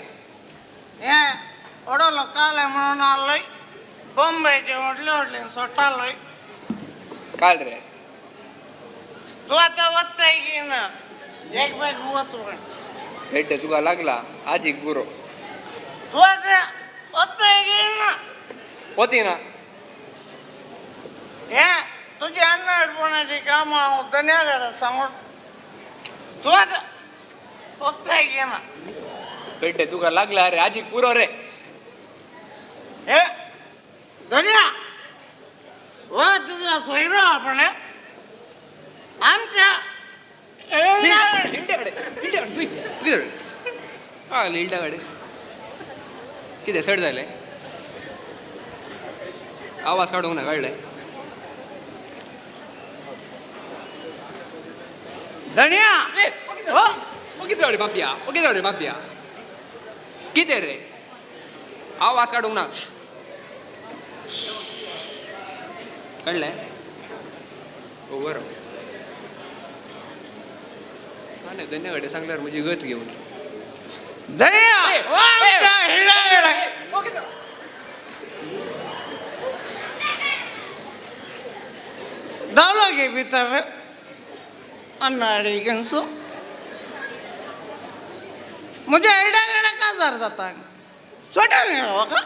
हे ओढवलं काल म्हणून आलोय बॉम्बेचे ओढले सोटालोय काल रे तू आता होताय की ना एक बॅग होत पेड्डे तुका लागला आजीक पुरो तू आता होताय की ना होती ना हे तुझी अन्न अडपणाची काम धन्यवाद सांगून तू आता होताय की ना पेड्डे तुका लागला रे आजीक पुरो रे हे धन्या व तुझा सोयरो आपण आमच्या लिंडाकडे किती सड झाले आवाज काढून ना कळलाय धन्या किती बापिया किती रे आवाज काढून ना कळलंय हो बरं नाही धन्यवाद सांगल्यावर म्हणजे गत घेऊन डालोगे भीतर अन्नाड़ी गंसो मुझे एडा एडा का सर जाता छोटा नहीं होगा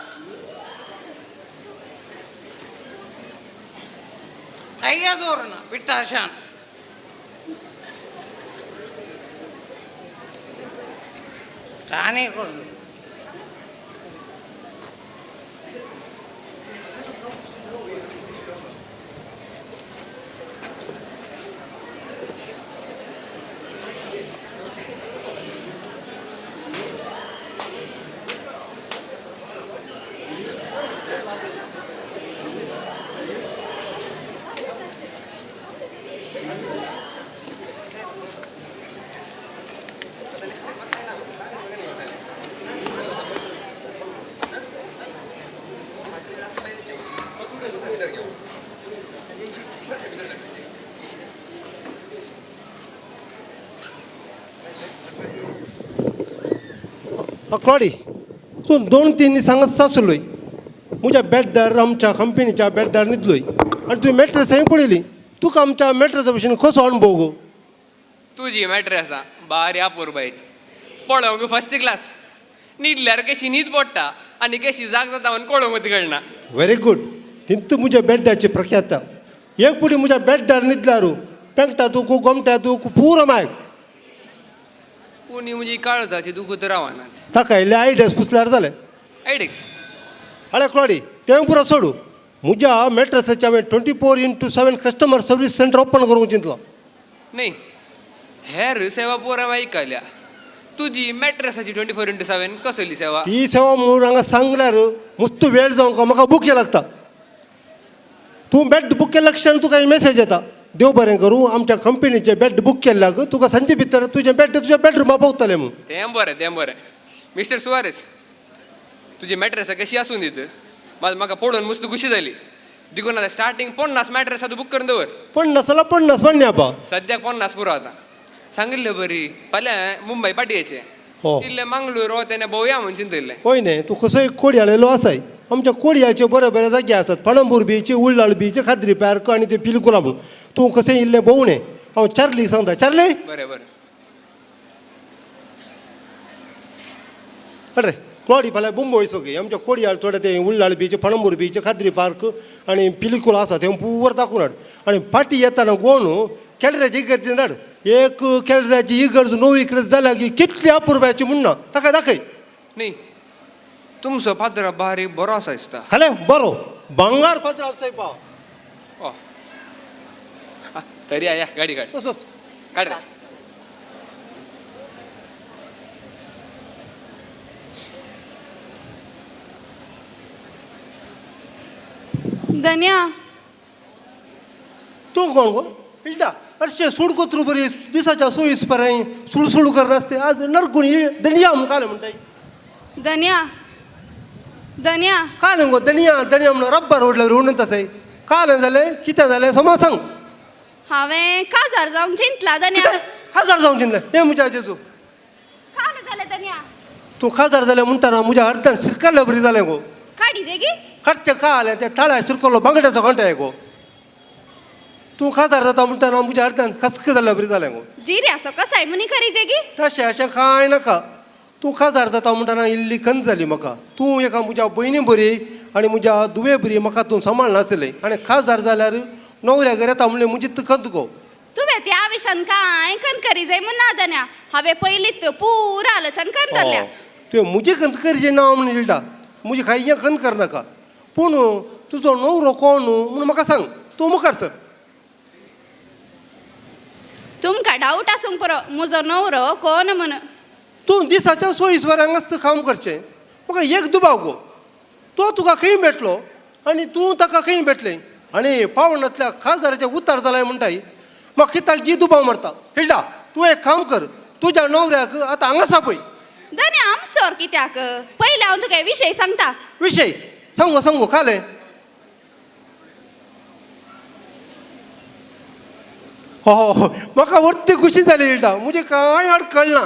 क्या दूर ना बिट्टा शान कहानी को क्लॉडी तू 2-3 सांगत सासलोय म्हज्या बॅड्डार आमच्या कंपनीच्या बॅड्डार न्हिदलोय आनी तुवें मॅट्रस हांवें पळयली तुका आमच्या मॅट्रसा भशेन कसो अणभव गो तुजी मॅट्री आसा बारी अपुरबायची पळोवंक फर्स्ट क्लास न्हिदल्यार कशी न्हीद पडटा आनी कशी जाग जाता म्हूण कळोवंक कळना व्हेरी गुड तिंत म्हज्या बॅड्डाची प्रख्याता एक पुटी म्हज्या बॅड्डार न्हिदल्यारू पेंगटा तूं गोमट्या तूं पुरो मायक पूण म्हजी काळजाची दुखत रावना ताका इल्ले आयडियास पुसल्यार जालें आयडिक्स हळे क्लॉडी तें पुरो सोडू म्हज्या मॅट्रसाचें हांवें 24/7 कस्टमर सर्वीस सेंटर ओपन करूंक चिंतलो न्ही हेर सेवा पोरा आयकल्या तुजी मॅट्रसाची 24/7 कसली सेवा ती सेवा म्हणून हांगा सांगल्यार मस्त वेळ जावंक म्हाका बूक लागता तूं बेड बूक केल्या क्षण तुका मेसेज येता देव बरें करूं आमच्या कंपनीचे बेड बूक केल्ल्याक तुका सांजे भितर तुजें बेड तुज्या बेडरुमा पावतलें म्हणून तें बरें मिस्टर सुवारेस तुजी मॅट्रसा कशी आसूं दीत म्हाका पळोवन मस्त खुशी जाली देखून आतां स्टार्टींग 50 मॅट्रसा तूं बूक करून दवर 50 जाल्यार 50 म्हणया पा सद्याक 50 पुरो आतां सांगिल्लें बरी फाल्यां मुंबय पाटयेचें हो इल्लें मंगळूर वतें भोवया म्हूण चिंतयल्लें होय न्ही तूं कसोय कोडी हाडलेलो आसाय आमच्या कोडयाचे बरे जागे आसात पणंबूर बीच उल्लाळ बीच खाद्री पार्क आनी ते पिलकुला म्हणून तूं कशें इल्लें भोंवणें हांव चार्लीक सांगता चार्ली बरें बरें रे क्लॉडी फाल्यां बुंबय वयसो गे आमच्या कोडयाळ थोडे ते उल्लाळ बीच पणंबूर बीच खाद्री पार्क आनी पिलकुला आसा थंय पुवर दाखोवन हाड आनी फाटी येताना गोवन कॅलऱ्याची इगर्जीन हाड एक कॅलऱ्याची इगर्ज 9 इकरत जाल्या की कितली अपुरबायची म्हण ना ताका दाखय न्ही तुमचो पात्र बारी बरो आसा दिसता खाले बरो भांगार पात्र आसाय पा तरी या गाडी काड बस बस काड धन्या तूं कोण गो इल्टा अर्शे सुडकोत्रू बरी दिसाच्या 24 पराय सुळसुळ करना आसते आज नरकून दनिया म्हूण काले म्हणटाय धन्या धन्या कालें गो दनिया दनिया म्हणून रब्बार ओडल्यार उडून तसय कालें जालें कितें जालें सोमा सांग हांवें काजार जावंक चिंतला धन्या हजार जावंक चिंतलें हें म्हज्या जेजू काल जालें धन्या तूं खाजार जालें म्हणटाना म्हज्या अर्धान सिरकल्लें बरी जालें गो काडी जेगी खर्च कालें तें ताळ्या सिरकल्लो बांगड्याचो घंटा गो तूं खाजार जाता म्हणटाना म्हज्या अर्धान खसक जाल्यार बरी जालें गो जिऱ्यासो कसाय मुनी खरी जेगी तशें अशें कांय नाका तूं खाजार जाता म्हणटाना इल्ली खंत जाली म्हाका तूं एका म्हज्या भयणी बरी आनी म्हज्या दुवे बरी म्हाका तूं सांबाळनासलें आनी खाजार जाल्यार न्हवऱ्याक येता म्हणलें म्हजी खंत गो तुवें त्या विशान कांय खंत करी जाय म्हूण ना धन्या हांवें पयलींच पुरा आलोचन करून धरल्या तुवें म्हजी खंत करचें ना म्हण इल्टा म्हजी खाय खंत करनाका पूण तुजो न्हवरो कोण म्हूण म्हाका सांग तूं मुखार सर तुमकां डावट आसूंक पुरो म्हजो न्हवरो कोण म्हूण तूं दिसाच्या 24 वरांच काम करचें म्हाका एक दुबाव गो तो तुका खंय भेटलो आनी तूं ताका खंय भेटलें आनी पावणांतल्या खाजाराचें उतार जालें म्हणटाय म्हाका कित्याक जी दुबाव मारता हिल्डा तूं एक काम कर तुज्या न्हवऱ्याक आतां हांगासा पळय धन्या आमसोर कित्याक पयलीं हांव तुका विशय सांगता विशय सांगू खालें हो म्हाका व्हडली खुशी जाली हिल्डा म्हजें कांय अडकळ ना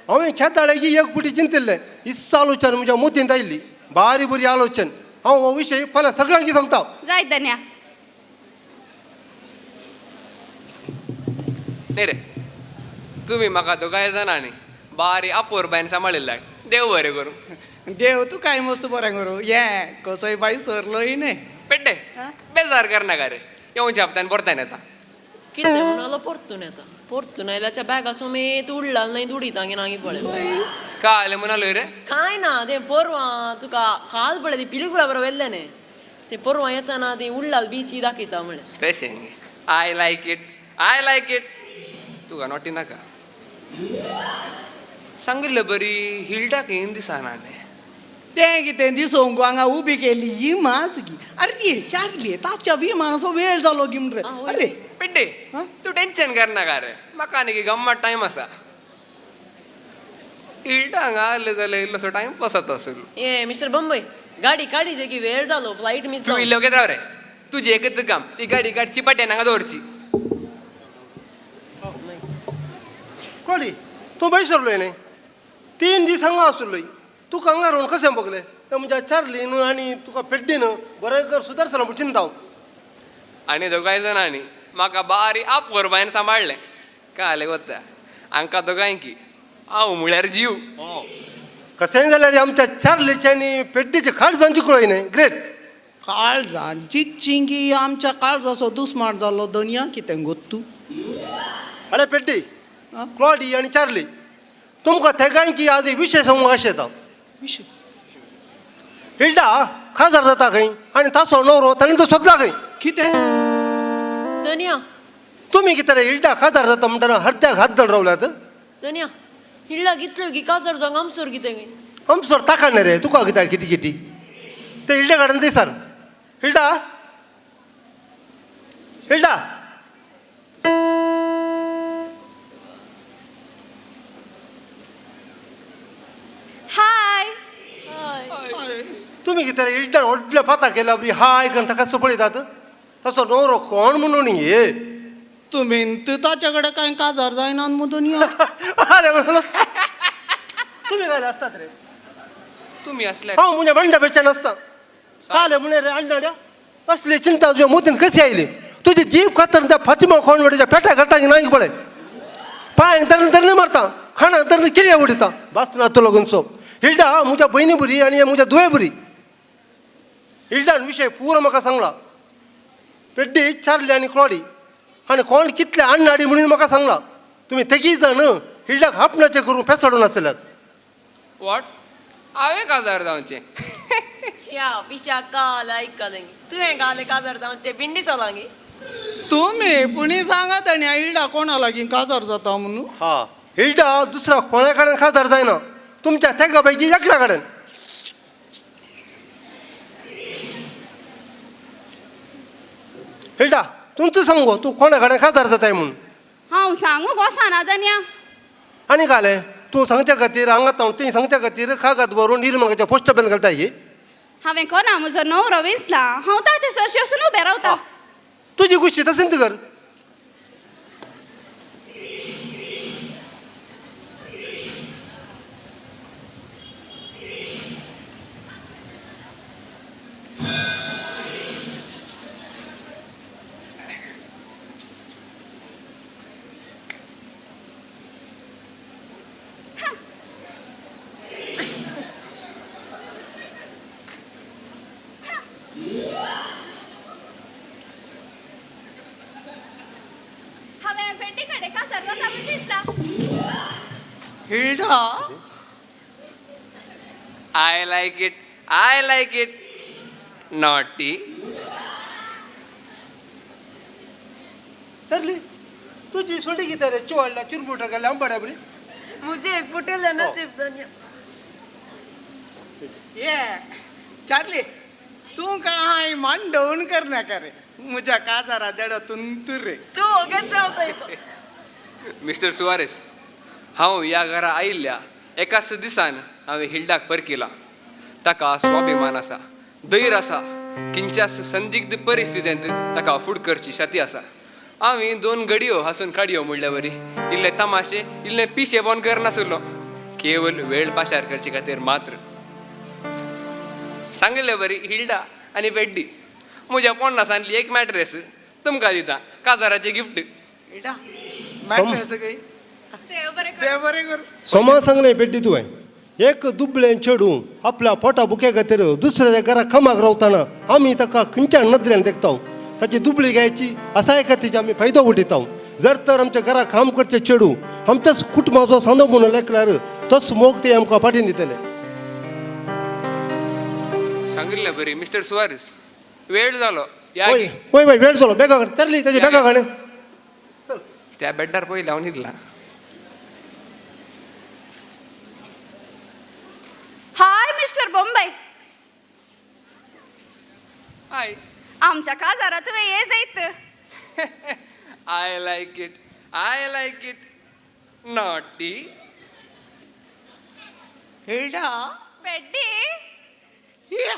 हांवें खेताळ्याची एक पुटी चिंतिल्लें इस्स आलोचन म्हज्या मोतींत आयिल्ली बारी बरी आलोचन हांव हो विशय फाल्यां सगळ्यांक सांगता जाय धन्या न्ही रे तुमी म्हाका दोगांय जाणांनी बारी अपुरबायन सांबाळिल्ल्या देव बरें करूं देव तू काय मस्त बरें करूं ये कसोय बाई सरलोय न्ही पेड्डे बेजार करनाका रे येवच्या हप्त्यान परतान येता कितें म्हणून आलो परतून आयल्याच्या बॅगा समेत उडला नाही दुडीता नागी पळय काल म्हूण आलोय रे काय ना ते परवां तुका काल पळय ती पिलिकुला बरोबर व्हेल्ले न्ही ते परवां येताना ती उडलाल बीची दाखयता म्हळें तशें आय लायक इट तुका नोटी नाका सांगिल्लें बरी हिल्डाक येन दिसना न्ही तें कितें दिसोवंक हांगा उबी केली ही माच गी अरे चार्ली ताच्या विमानाचो वेळ जालो गी म्हणून अरे पेड्डे तूं टेन्शन करनाका रे म्हाका न्ही गम्मत टायम आसा हिल्डा हांगा आसले जाल्यार इल्लोसो टायम पास जाता आसलो ए मिस्टर बंबई गाडी काडी जे की वेळ जालो फ्लायट मिस तूं इल्लो घेत राव रे तुजें एकच काम ती गाडी काडची पाट्यान हांगा दवरची कोडी तूं बय सरलोय न्ही 3 दीस हांगा आसुल्लोय तुका हांगा रावन कशें बगलें म्हणजे चार्लीन आनी तुका पेड्डीन बरें कर सुदारसला म्हूण चिंता हांव. आनी दोगांय जाणांनी म्हाका बारी आप करबायन सांबाळलें काय जालें गोत्ता हांकां दोगांयकी हांव म्हळ्यार जीव. कशेंय जाल्यार आमच्या चार्लीचे आनी पेड्डीचे काळजांची कळय न्ही ग्रेट. काळजांची चिंगी आमच्या काळजाचो दुस्मान जालो दनया कितें गोत्तू. अरे पेड्डी क्लॉडी आनी चार्ली तुमकां तेगांयकी आज विशय सांगूंक अशें येता. विशय हिल्डा खाजार जाता खंय आनी ताचो नवरो ताणें तो सोदला खंय. कितें दनया तुमी कितें रे हिल्डा खाजार जाता म्हणटना हद्द्याक हात धरून रावल्यात. दनया हिल्ला घेतलो की काजार जावंक आमसोर कितें गे. आमचोर ताका न्ही रे तुका कितें किती किती ते हिल्डे कडेन दिसार. हिल्डा हिल्डा हाय. तुमी कितें रे हिल्डा व्हडले पाता केला बरी हाय करून ताका कसो पळयतात. तसो नवरो कोण म्हणून हे तुमी ताचे कडेन कांय काजार जायना मु दनया. अरे तुमी काय असतात रे. तुमी असल्या हांव म्हणजे भांडा बेचान आसता काले म्हणे रे अण्णाड्या असली चिंता तुझ्या मोतीन कशी आयली. तुझी जीव खातर त्या फातिमा खोंडवडीच्या पेट्या गटांची नाही पळय पांय तर मारता खाणा तर किडे उडीता बस ना तो लगून सो. हिल्डा म्हज्या बहिणी बरी आनी म्हज्या दुये बरी. हिल्डान विशय पुरो म्हाका सांगला. पेड्डी चार्ली आनी क्लॉडी आनी कोण कितले अण्णाडी म्हणून म्हाका सांगला. तुमी तेगी जाण हिल्डाक आपणाचे करून फेसाडून आसल्यात. वॉट हांवें काजार जावचें. या पिशा काल आयकलें तुवें घाले काजार जावचे भिंडी सोलांगी. तुमी पुणी सांगात आनी हिल्डा कोणा लागीं काजार जाता म्हणून. हा हिल्डा दुसरा कोणा कडेन खाजार जायना तुमच्या तेगा पैकी एकल्या कडेन. हिल्डा तुमचं सांगू तू कोणा कडेन खाजार जाताय म्हणून. हांव सांगू बसाना दनया. आनी घाले तूं सांगच्या खातीर हांगात हांव ती सांगच्या खातीर कागद व्हरून निर्मंगाच्या पोस्ट ऑफिसांत घालता ही. हांवें कोणा म्हजो नवरो विसला हांव ताचे सरशी वचून उबें रावता. तुजी गोश्टी तशेंच कर. हांवें पेड्डी कडेन काजार जाता म्हूण Chintala. Hilda I like it naughty. सरली तुजी सोडी कितें रे चिवाडला चिरमुटा गेले आंबाड्या बरी. मुझे एक फुटेल नसीब दनया. ये चार्ली तू काय मान डाऊन कर नाका रे म्हज्या काजारा देडो तुंतूर रे. तू घेत मिस्टर सुवारेस हांव ह्या घरा आयिल्ल्या एकाच दिसान हांवें हिल्डाक परकिला. ताका स्वाभिमान आसा धैर्य आसा किंच्यास संदिग्ध परिस्थितींत ताका फूड करची शती आसा. हांवें 2 घडयो हांसून काडयो म्हणल्या बरी इल्ले तमाशे इल्ले पिशे बंद करनासलो केवल वेळ पाशार करचे खातीर मात्र. सांगले बरी हिल्डा आनी पेड्डी म्हज्या पोन्नासांतली एक मॅट्रेस तुमकां दिता काजाराचें गिफ्ट. हिल्डा मॅट्रेस गई देव बरें कर. देव बरें कर. सोमा सांगलें पेड्डी तुवें एक दुबळें चेडूं आपल्या पोटा बुके खातीर दुसऱ्या घरा खमाक रावतना आमी ताका खंयच्या नदरेन देखता ताची दुबळी घ्यायची असा खातीर आमी फायदो उठयता. जर तर आमच्या घरा काम करचे चेडूं आमच्याच कुटुंबाचो सांदो म्हणून लेखल्यार तोच मोग ते आमकां फाटीन दितले. सांगिल्लें बरी मिस्टर सुवारेस वेळ जालो या वय वय वय वेळ जालो बेगा तरली ताची बेगा गाणे. त्या बेड्डार पयलीं हांव न्हिदलां. हाय मिस्टर बॉम्बे. हाय आमच्या काजारा तुवें ये जायत. I like it naughty. Hilda Peddie या